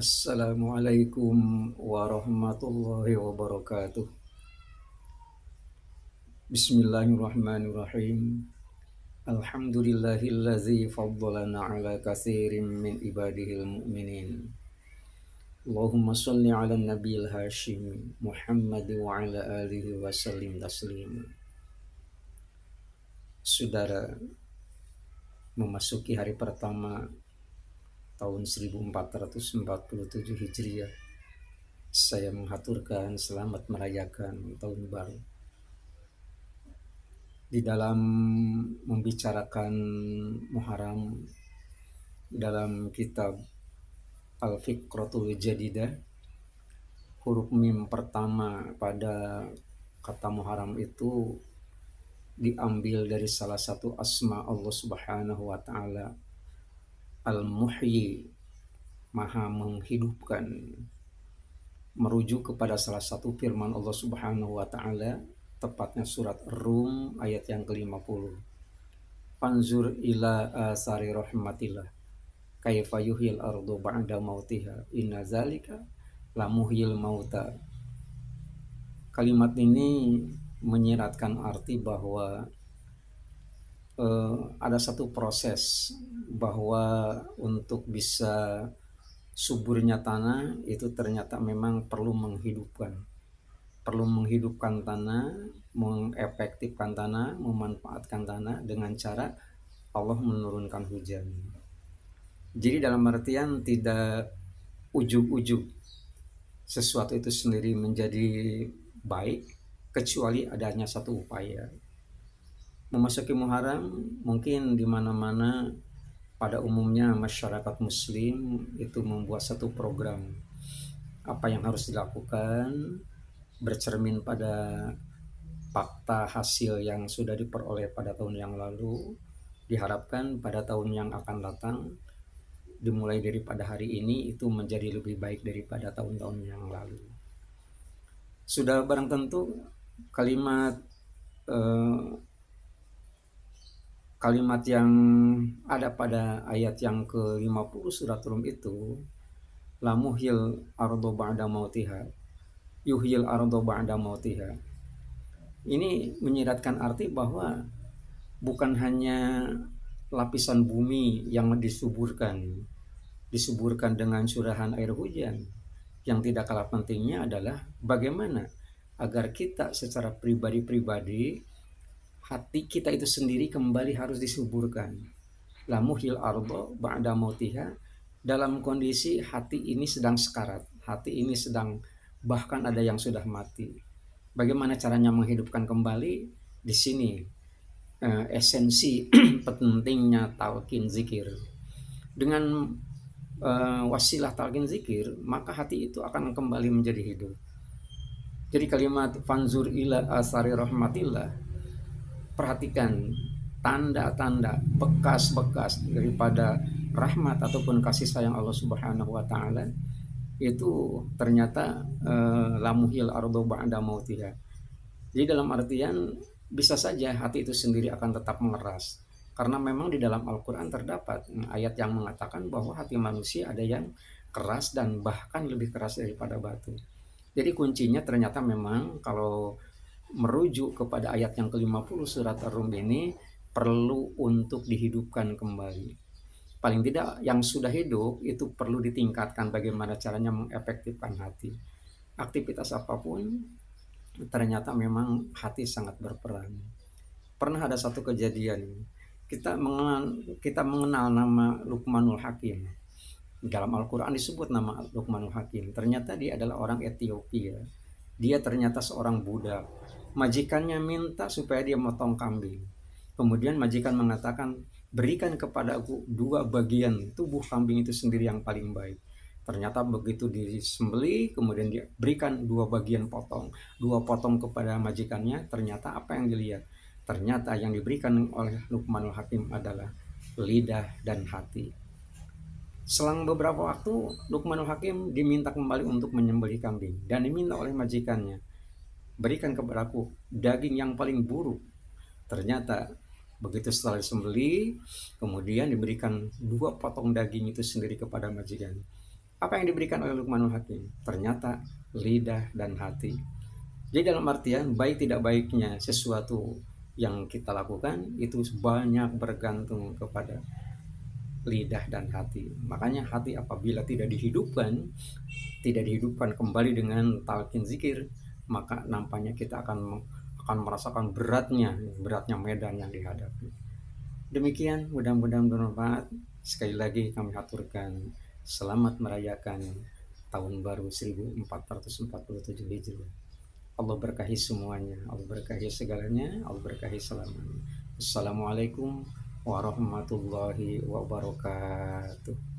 Assalamualaikum warahmatullahi wabarakatuh. Bismillahirrahmanirrahim. Alhamdulillahillazi faddalana ala katsirin min ibadihil mu'minin. Allahumma shalli ala nabiyil hashimi Muhammad wa ala alihi wa sallim taslim. Saudara, memasuki hari pertama tahun 1447 Hijriah, saya menghaturkan selamat merayakan tahun baru. Di dalam membicarakan Muharram dalam kitab Al-Fiqratul Jadidah, huruf mim pertama pada kata Muharram itu diambil dari salah satu asma Allah Subhanahu wa taala, Al-Muhyi, Maha menghidupkan, merujuk kepada salah satu firman Allah Subhanahu wa taala, tepatnya surat Rum ayat yang ke-50. Fanzur ila asari rahmatillah kaifa yuhyil ardu ba'da mautiha inna zalika lamuhyil mauta. Kalimat ini menyiratkan arti bahwa ada satu proses bahwa untuk bisa suburnya tanah itu ternyata memang perlu menghidupkan tanah, mengefektifkan tanah, memanfaatkan tanah dengan cara Allah menurunkan hujan. Jadi dalam artian tidak ujug-ujug sesuatu itu sendiri menjadi baik kecuali adanya satu upaya. Memasuki Muharram mungkin di mana-mana pada umumnya masyarakat muslim itu membuat satu program apa yang harus dilakukan bercermin pada fakta hasil yang sudah diperoleh pada tahun yang lalu. Diharapkan pada tahun yang akan datang dimulai daripada hari ini itu menjadi lebih baik daripada tahun-tahun yang lalu. Sudah barang tentu kalimat yang ada pada ayat yang ke-50 surat Rum itu, lamuhyil ardo ba'da mautiha, yuhyil ardo ba'da mautiha. Ini menyiratkan arti bahwa bukan hanya lapisan bumi yang disuburkan dengan curahan air hujan. Yang tidak kalah pentingnya adalah bagaimana agar kita secara pribadi-pribadi, hati kita itu sendiri kembali harus disuburkan. Lamuhil ardo ba'da mautiha, dalam kondisi hati ini sedang sekarat, hati ini sedang bahkan ada yang sudah mati. Bagaimana caranya menghidupkan kembali? Di sini esensi pentingnya talqin zikir. Dengan wasilah talqin zikir, maka hati itu akan kembali menjadi hidup. Jadi kalimat fanzur ila asari rahmatillah, perhatikan tanda-tanda, bekas-bekas daripada rahmat ataupun kasih sayang Allah Subhanahu wa taala, itu ternyata lamuhil ardo ba'da mautiha. Jadi dalam artian bisa saja hati itu sendiri akan tetap mengeras, karena memang di dalam Al-Quran terdapat ayat yang mengatakan bahwa hati manusia ada yang keras dan bahkan lebih keras daripada batu. Jadi kuncinya ternyata memang kalau merujuk kepada ayat yang ke-50 surat Ar-Rum ini perlu untuk dihidupkan kembali. Paling tidak yang sudah hidup itu perlu ditingkatkan bagaimana caranya mengefektifkan hati. Aktivitas apapun ternyata memang hati sangat berperan. Pernah ada satu kejadian, kita mengenal nama Luqmanul Hakim. Dalam Al-Quran disebut nama Luqmanul Hakim. Ternyata dia adalah orang Ethiopia. Dia ternyata seorang budak. Majikannya minta supaya dia motong kambing. Kemudian majikan mengatakan, berikan kepada aku 2 bagian tubuh kambing itu sendiri yang paling baik. Ternyata begitu disembelih, kemudian dia berikan 2 bagian potong, 2 potong kepada majikannya. Ternyata apa yang dilihat? Ternyata yang diberikan oleh Luqmanul Hakim adalah lidah dan hati. Selang beberapa waktu, Luqmanul Hakim diminta kembali untuk menyembelih kambing dan diminta oleh majikannya, berikan kepadaku daging yang paling buruk. Ternyata begitu setelah disembelih, kemudian diberikan 2 potong daging itu sendiri kepada majikan. Apa yang diberikan oleh Luqmanul Hakim? Ternyata lidah dan hati. Jadi dalam artian baik tidak baiknya sesuatu yang kita lakukan itu banyak bergantung kepada lidah dan hati. Makanya hati apabila tidak dihidupkan kembali dengan talqin zikir, maka nampaknya kita akan merasakan beratnya medan yang dihadapi. Demikian, mudah-mudahan bermanfaat. Sekali lagi kami aturkan selamat merayakan tahun baru 1447 Hijriah. Allah berkahi semuanya, Allah berkahi segalanya, Allah berkahi selamanya. Assalamualaikum warahmatullahi wabarakatuh.